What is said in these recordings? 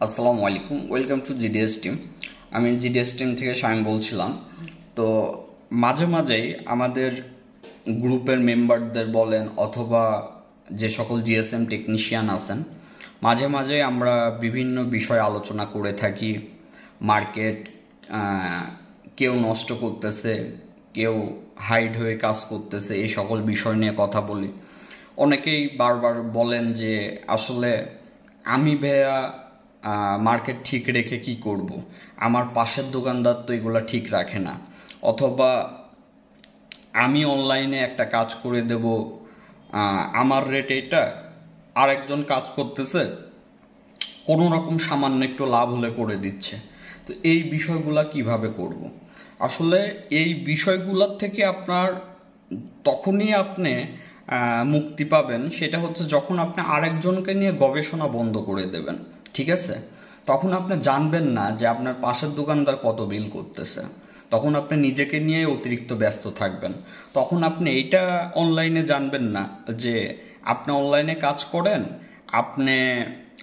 আসসালামু আলাইকুম, welcome to GDS team. আমি জিডিএস টিম থেকে শামিম বলছিলাম। তো মাঝে মাঝেই আমাদের গ্রুপের মেম্বারদের বলেন অথবা যে সকল জিএসএম টেকনিশিয়ান আছেন, মাঝে মাঝে আমরা বিভিন্ন বিষয় আলোচনা করে থাকি। মার্কেট কেউ নষ্ট করতেছে, কেউ হাইড হয়ে কাজ করতেছে, এই সকল বিষয় নিয়ে কথা বলি। অনেকেই বারবার বলেন যে আসলে আমি ভাইয়া মার্কেট ঠিক রেখে কি করব, আমার পাশের দোকানদার তো এগুলো ঠিক রাখে না, অথবা আমি অনলাইনে একটা কাজ করে দেব, আমার রেট এটা, আরেকজন কাজ করতেছে কোনো রকম সামান্য একটু লাভ হলে করে দিচ্ছে। তো এই বিষয়গুলা কিভাবে করব? আসলে এই বিষয়গুলোর থেকে আপনার তখনই আপনি মুক্তি পাবেন, সেটা হচ্ছে যখন আপনি আরেকজনকে নিয়ে গবেষণা বন্ধ করে দেবেন। ঠিক আছে? তখন আপনি জানবেন না যে আপনার পাশের দোকানদার কত বিল করতেছে, তখন আপনি নিজেকে নিয়ে অতিরিক্ত ব্যস্ত থাকবেন। তখন আপনি এইটা অনলাইনে জানবেন না যে আপনি অনলাইনে কাজ করেন, আপনি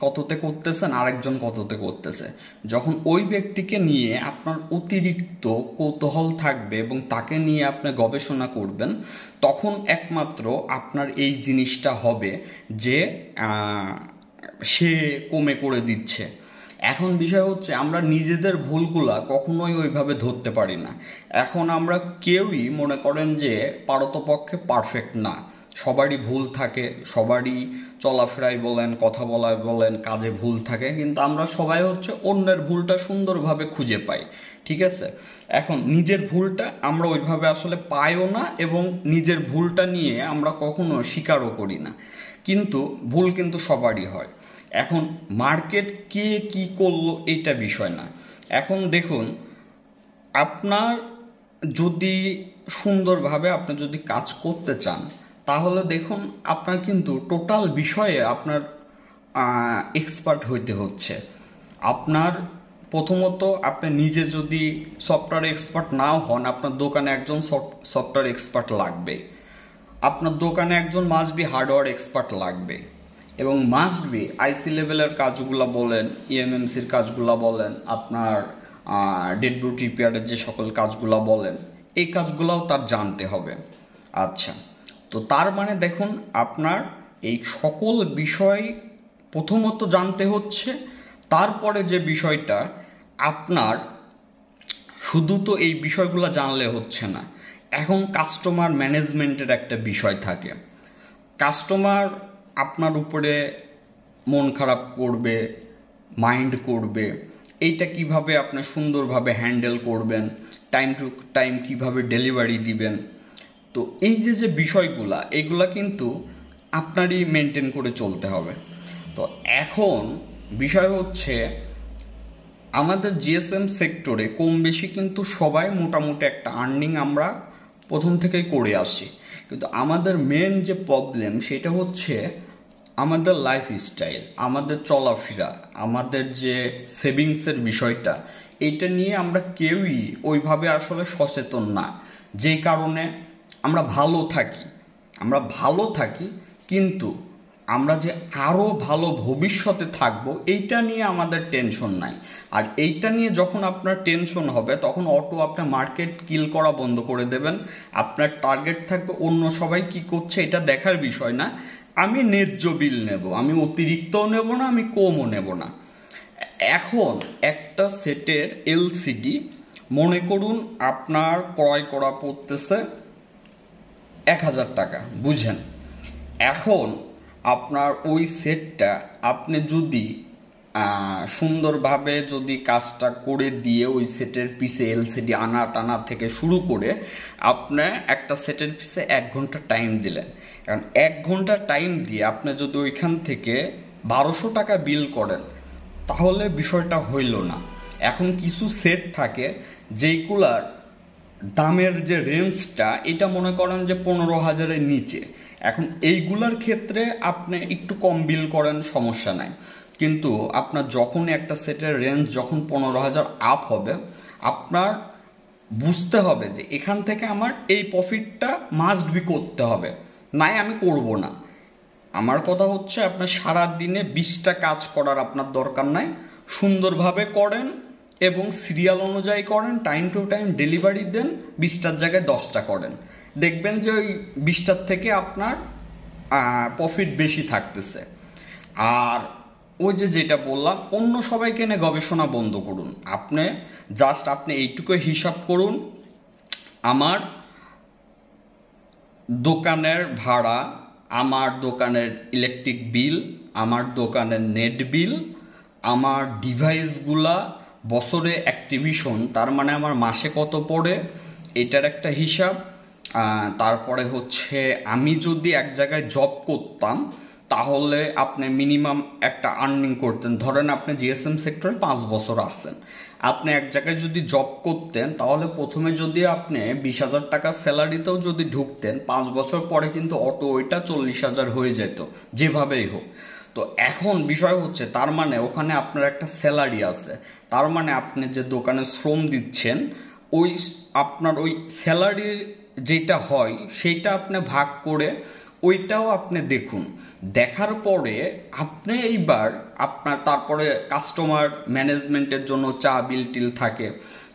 কততে করতেছেন, আরেকজন কততে করতেছে। যখন ওই ব্যক্তিকে নিয়ে আপনার অতিরিক্ত কৌতূহল থাকবে এবং তাকে নিয়ে আপনি গবেষণা করবেন, তখন একমাত্র আপনার এই জিনিসটা হবে যে সে কমে করে দিচ্ছে। এখন বিষয় হচ্ছে আমরা নিজেদের ভুলগুলা কখনোই ওইভাবে ধরতে পারি না। এখন আমরা কেউই মনে করেন যে পারতপক্ষে পারফেক্ট না, সবারই ভুল থাকে, সবারই চলাফেরায় বলেন, কথা বলায় বলেন, কাজে ভুল থাকে, কিন্তু আমরা সবাই হচ্ছে অন্যের ভুলটা সুন্দরভাবে খুঁজে পাই। ঠিক আছে? এখন নিজের ভুলটা আমরা ওইভাবে আসলে পাইও না এবং নিজের ভুলটা নিয়ে আমরা কখনো স্বীকারও করি না, কিন্তু ভুল কিন্তু সবারই হয়। এখন মার্কেট কে কি করলো এইটা বিষয় না। এখন দেখুন, আপনার যদি সুন্দরভাবে আপনি যদি কাজ করতে চান, তাহলে দেখুন আপনার কিন্তু টোটাল বিষয়ে আপনার এক্সপার্ট হইতে হচ্ছে। আপনার প্রথমত আপনি নিজে যদি সফটওয়্যার এক্সপার্ট নাও হন, আপনার দোকানে একজন সফটওয়্যার এক্সপার্ট লাগবে, আপনার দোকানে একজন মাস্ট বি হার্ডওয়্যার এক্সপার্ট লাগবে, এবং মাস্ট বি আইসি লেভেলের কাজগুলো বলেন, ইএমএমসির কাজগুলো বলেন, আপনার ডেডবুট রিপেয়ারের যে সকল কাজগুলো বলেন, এই কাজগুলোও তার জানতে হবে। আচ্ছা, তো তার মানে দেখুন আপনার এই সকল বিষয় প্রথমত জানতে হচ্ছে। তারপরে যে বিষয়টা আপনার, শুধু তো এই বিষয়গুলো জানলে হচ্ছে না, এখন কাস্টমার ম্যানেজমেন্টের একটা বিষয় থাকে। কাস্টমার আপনার উপরে মন খারাপ করবে, মাইন্ড করবে, এইটা কিভাবে আপনি সুন্দরভাবে হ্যান্ডেল করবেন, টাইম টু টাইম কিভাবে ডেলিভারি দিবেন। তো এই যে যে বিষয়গুলা, এগুলা কিন্তু আপনারই মেনটেন করে চলতে হবে। তো এখন বিষয় হচ্ছে আমাদের জিএসএম সেক্টরে কম বেশি কিন্তু সবাই মোটামুটি একটা আর্নিং আমরা প্রথম থেকেই করে আসি, কিন্তু আমাদের মেন যে প্রবলেম সেটা হচ্ছে আমাদের লাইফস্টাইল, আমাদের চলাফেরা, আমাদের যে সেভিংসের বিষয়টা, এইটা নিয়ে আমরা কেউই ওইভাবে আসলে সচেতন না। যেই কারণে আমরা ভালো থাকি, কিন্তু আমরা যে আরও ভালো ভবিষ্যতে থাকবো এইটা নিয়ে আমাদের টেনশন নাই। আর এইটা নিয়ে যখন আপনার টেনশন হবে, তখন অটো আপনার মার্কেট কিল করা বন্ধ করে দেবেন। আপনার টার্গেট থাকবে অন্য সবাই কি করছে এটা দেখার বিষয় না, আমি ন্যায্য বিল নেব, আমি অতিরিক্তও নেব না, আমি কমও নেব না। এখন একটা সেটের এলসিডি মনে করুন আপনার ক্রয় করা পড়তেছে 1000 টাকা, বুঝেন। এখন আপনার ওই সেটটা আপনি যদি সুন্দরভাবে যদি কাজটা করে দিয়ে ওই সেটের পিছে এলসিডি আনা টানা থেকে শুরু করে আপনি একটা সেটের পিছে 1 ঘন্টা টাইম দিলেন। কারণ 1 ঘন্টা টাইম দিয়ে আপনি যদি ওইখান থেকে 1200 টাকা বিল করেন, তাহলে বিষয়টা হইল না। এখন কিছু সেট থাকে যেইগুলার দামের যে রেঞ্জটা, এটা মনে করেন যে 15,000-এর নিচে। এখন এইগুলার ক্ষেত্রে আপনি একটু কম বিল করেন, সমস্যা নাই, কিন্তু আপনার যখন একটা সেটের রেঞ্জ যখন 15,000 আপ হবে, আপনার বুঝতে হবে যে এখান থেকে আমার এই প্রফিটটা মাস্ট বি করতে হবে, নাই আমি করব না। আমার কথা হচ্ছে আপনার সারা দিনে 20টা কাজ করার আপনার দরকার নাই, সুন্দরভাবে করেন এবং সিরিয়াল অনুযায়ী করেন, টাইম টু টাইম ডেলিভারি দেন, 20টার জায়গায় 10টা করেন, দেখবেন যে ওই 20টার থেকে আপনার প্রফিট বেশি থাকতেছে। আর ওই যে যেটা বললাম, অন্য সবাইকে এনে গবেষণা বন্ধ করুন। আপনি এইটুকু হিসাব করুন, আমার দোকানের ভাড়া, আমার দোকানের ইলেকট্রিক বিল, আমার দোকানের নেট বিল, আমার ডিভাইসগুলা, বছরে অ্যাক্টিভিশন, তার মানে আমার মাসে কত পড়ে এটার একটা হিসাব। তারপরে হচ্ছে আমি যদি এক জায়গায় জব করতাম তাহলে আপনি মিনিমাম একটা আর্নিং করতেন। ধরেন আপনি জিএসএম সেক্টরে 5 বছর আছেন, আপনি এক জায়গায় যদি জব করতেন তাহলে প্রথমে যদি আপনি 20,000 টাকা স্যালারিতেও যদি ঢুকতেন, 5 বছর পরে কিন্তু অটো ওইটা 40,000 হয়ে যেত যেভাবেই হোক। তো এখন বিষয় হচ্ছে, তার মানে ওখানে আপনার একটা স্যালারি আছে, তার মানে আপনি যে দোকানে শ্রম দিচ্ছেন ওই আপনার ওই স্যালারির যেটা হয় সেইটা আপনি ভাগ করে ওইটাও আপনি দেখুন। দেখার পরে আপনি এইবার তারপরে কাস্টমার ম্যানেজমেন্টের জন্য চা বিল টিল থাকে,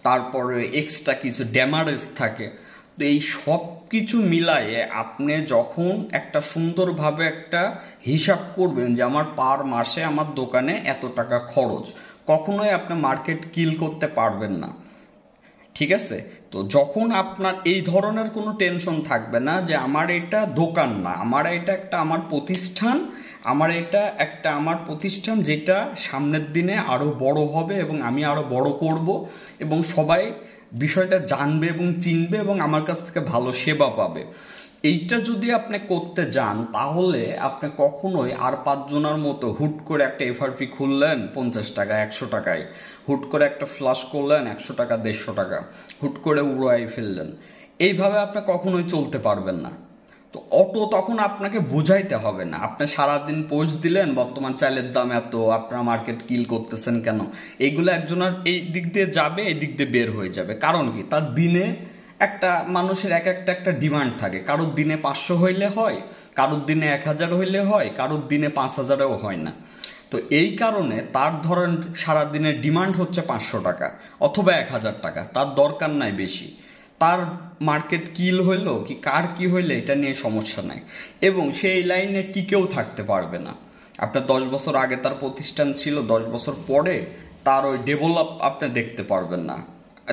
তারপরে এক্সট্রা কিছু ড্যামারেজ থাকে। তো এই সব কিছু মিলায়ে আপনি যখন একটা সুন্দরভাবে একটা হিসাব করবেন যে আমার পার মাসে আমার দোকানে এত টাকা খরচ, কখনোই আপনি মার্কেট কিল করতে পারবেন না। ঠিক আছে? তো যখন আপনার এই ধরনের কোনো টেনশন থাকবে না যে আমার এটা দোকান না, আমার এটা একটা আমার প্রতিষ্ঠান, আমার প্রতিষ্ঠান যেটা সামনের দিনে আরও বড় হবে এবং আমি আরও বড় করব এবং সবাই বিষয়টা জানবে এবং চিনবে এবং আমার কাছ থেকে ভালো সেবা পাবে, এইটা যদি আপনি করতে যান তাহলে আপনি কখনোই আর 5 জনের মতো হুট করে একটা এফআরপি খুললেন 50 টাকা 100 টাকায়, হুট করে একটা ফ্লাশ করলেন 100 টাকা 150 টাকা, হুট করে উড়াই ফেললেন, এইভাবে আপনি কখনোই চলতে পারবেন না। তো অটো তখন আপনাকে বোঝাইতে হবে না, আপনি সারাদিন পোস্ট দিলেন বর্তমান চালের দাম এত, আপনারা মার্কেট কিল করতেছেন কেন, এইগুলো একজনের এই দিক দিয়ে যাবে, এই দিক দিয়ে বের হয়ে যাবে। কারণ কি, তার দিনে একটা মানুষের একটা ডিমান্ড থাকে, কারোর দিনে 500 হইলে হয়, কারোর দিনে 1000 হইলে হয়, কারোর দিনে 5000ও হয় না। তো এই কারণে তার ধরেন সারাদিনের ডিমান্ড হচ্ছে 500 টাকা অথবা 1000 টাকা, তার দরকার নাই বেশি, তার মার্কেট কিল হইলো কি কার কি হইলে এটা নিয়ে সমস্যা নাই, এবং সেই লাইনে টিকেও থাকতে পারবে না। আপনার 10 বছর আগে তার প্রতিষ্ঠান ছিল, 10 বছর পরে তার ওই ডেভেলপ আপনি দেখতে পারবেন না,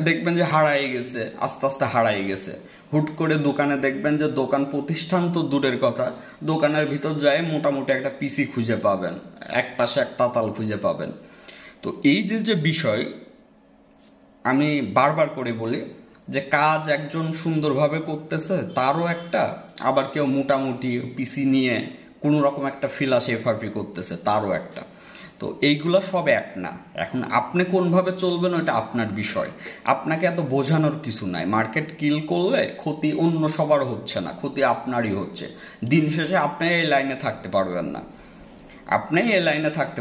দেখবেন যে হারাই গেছে, আস্তে আস্তে হারাই গেছে। হুট করে দোকানে দেখবেন যে দোকান প্রতিষ্ঠান তো দূরের কথা, দোকানের ভিতর যায় মোটামুটি একটা পিসি খুঁজে পাবেন, এক পাশে এক তাতাল খুঁজে পাবেন। তো এই যে বিষয় আমি বারবার করে বলি যে কাজ একজন সুন্দরভাবে করতেছে তারও একটা, আবার কেউ মোটামুটি পিসি নিয়ে কোনো রকম একটা ফিলাস এফআরপি করতেছে তারও একটা। তো এইগুলো সব এক না। এখন আপনি কোনভাবে চলবেন ওটা আপনার বিষয়, আপনাকে এত বোঝানোর কিছু নাই। মার্কেট কিল করলে ক্ষতি অন্য সবার হচ্ছে না, ক্ষতি আপনারই হচ্ছে। দিন শেষে আপনি এই লাইনে থাকতে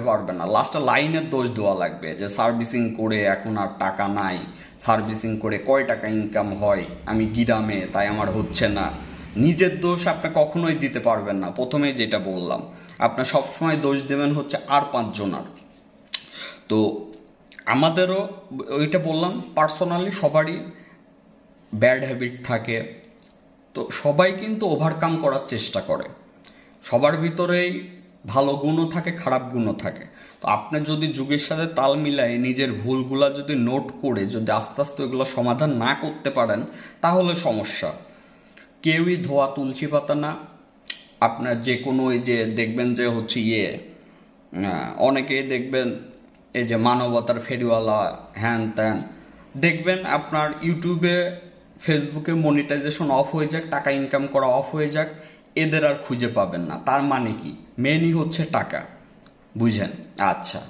পারবেন না, লাস্টে লাইনের দোষ দেওয়া লাগবে যে সার্ভিসিং করে এখন আর টাকা নাই, সার্ভিসিং করে কয় টাকা ইনকাম হয়, আমি গ্রামে তাই আমার হচ্ছে না। নিজের দোষ আপনি কখনোই দিতে পারবেন না। প্রথমেই যেটা বললাম, আপনি সবসময় দোষ দেবেন হচ্ছে আর 5 জনের। তো আমাদেরও ওইটা বললাম, পার্সোনালি সবারই ব্যাড হ্যাবিট থাকে, তো সবাই কিন্তু ওভারকাম করার চেষ্টা করে, সবার ভিতরেই ভালো গুণও থাকে খারাপ গুণও থাকে। তো আপনি যদি যুগের সাথে তাল মিলায় নিজের ভুলগুলা যদি নোট করে যদি আস্তে আস্তে ওইগুলো সমাধান না করতে পারেন তাহলে সমস্যা। কেউই ধোয়া তুলসী পাতা না। আপনার যে কোনো এই যে দেখবেন যে হচ্ছে অনেকেই দেখবেন এই যে মানবতার ফেরিওয়ালা হ্যান ত্যান, দেখবেন আপনার ইউটিউবে ফেসবুকে মনিটাইজেশন অফ হয়ে যাক, টাকা ইনকাম করা অফ হয়ে যাক, এদের আর খুঁজে পাবেন না। তার মানে কি, মেনই হচ্ছে টাকা, বুঝেন? আচ্ছা,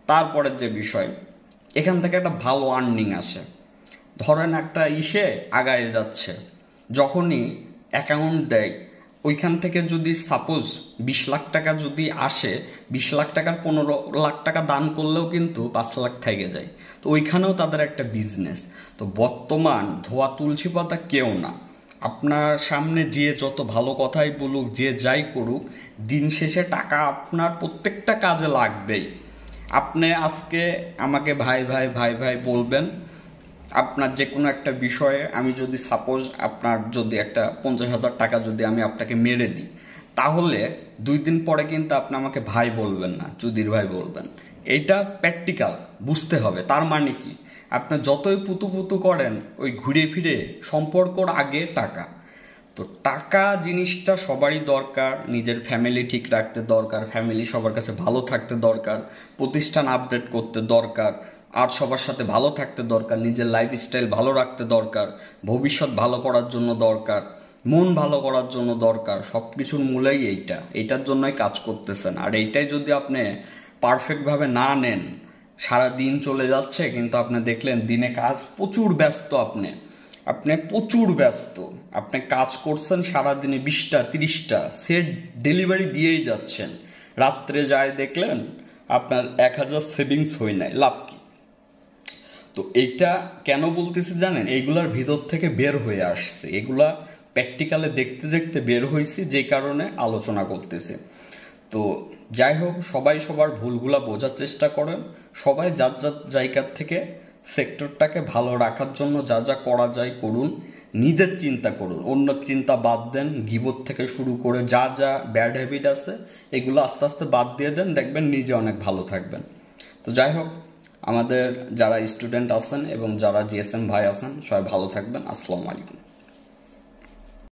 তারপরের যে বিষয়, এখান থেকে একটা ভালো আর্নিং আসে। ধরেন একটা আগায় যাচ্ছে, যখনই অ্যাকাউন্ট দেয় ওইখান থেকে যদি সাপোজ 20 লাখ টাকা যদি আসে, 20 লাখ টাকার 15 লাখ টাকা দান করলেও কিন্তু 5 লাখ থেকে যায়। তো ওইখানেও তাদের একটা বিজনেস। তো বর্তমান ধোয়া তুলসী পাতা কেউ না, আপনার সামনে যে যত ভালো কথাই বলুক, যে যাই করুক, দিন শেষে টাকা আপনার প্রত্যেকটা কাজে লাগবেই। আপনি আজকে আমাকে ভাই ভাই ভাই ভাই বলবেন, আপনার যে কোনো একটা বিষয়ে আমি যদি সাপোজ আপনার যদি একটা 50,000 টাকা যদি আমি আপনাকে মেরে দিই, তাহলে 2 দিন পরে কিন্তু আপনি আমাকে ভাই বলবেন না, চুদির ভাই বলবেন। এইটা প্র্যাকটিক্যাল, বুঝতে হবে। তার মানে কি, আপনি যতই পুতু পুতু করেন, ওই ঘুরে ফিরে সম্পর্কর আগে টাকা। তো টাকা জিনিসটা সবারই দরকার, নিজের ফ্যামিলি ঠিক রাখতে দরকার, ফ্যামিলি সবার কাছে ভালো থাকতে দরকার, প্রতিষ্ঠান আপডেট করতে দরকার, আর সবার সাথে ভালো থাকতে দরকার, নিজের লাইফস্টাইল ভালো রাখতে দরকার, ভবিষ্যৎ ভালো করার জন্য দরকার, মন ভালো করার জন্য দরকার। সব কিছুর মূলেই এইটার জন্যই কাজ করতেছেন। আর এইটাই যদি আপনি পারফেক্টভাবে না নেন, সারা দিন চলে যাচ্ছে কিন্তু আপনি দেখলেন দিনে কাজ প্রচুর ব্যস্ত, আপনি প্রচুর ব্যস্ত, আপনি কাজ করছেন সারাদিনে 20টা 30টা সেট ডেলিভারি দিয়েই যাচ্ছেন, রাত্রে যায় দেখলেন আপনার 1000 সেভিংস হয় নাই, লাভ কি? তো এইটা কেন বলতেছি জানেন, এইগুলার ভিতর থেকে বের হয়ে আসছে, এগুলা প্র্যাকটিক্যালে দেখতে দেখতে বের হয়েছি, যে কারণে আলোচনা করতেছে। তো যাই হোক, সবাই সবার ভুলগুলা বোঝার চেষ্টা করেন, সবাই যার যার জায়গার থেকে সেক্টরটাকে ভালো রাখার জন্য যা যা করা যায় করুন, নিজের চিন্তা করুন, অন্য চিন্তা বাদ দেন, গিবত থেকে শুরু করে যা যা ব্যাড হ্যাবিট আছে এগুলো আস্তে আস্তে বাদ দিয়ে দেন, দেখবেন নিজে অনেক ভালো থাকবেন। তো যাই হোক, আমাদের যারা স্টুডেন্ট আছেন এবং যারা জিএসএম ভাই আছেন সবাই ভালো থাকবেন। আসসালামু আলাইকুম।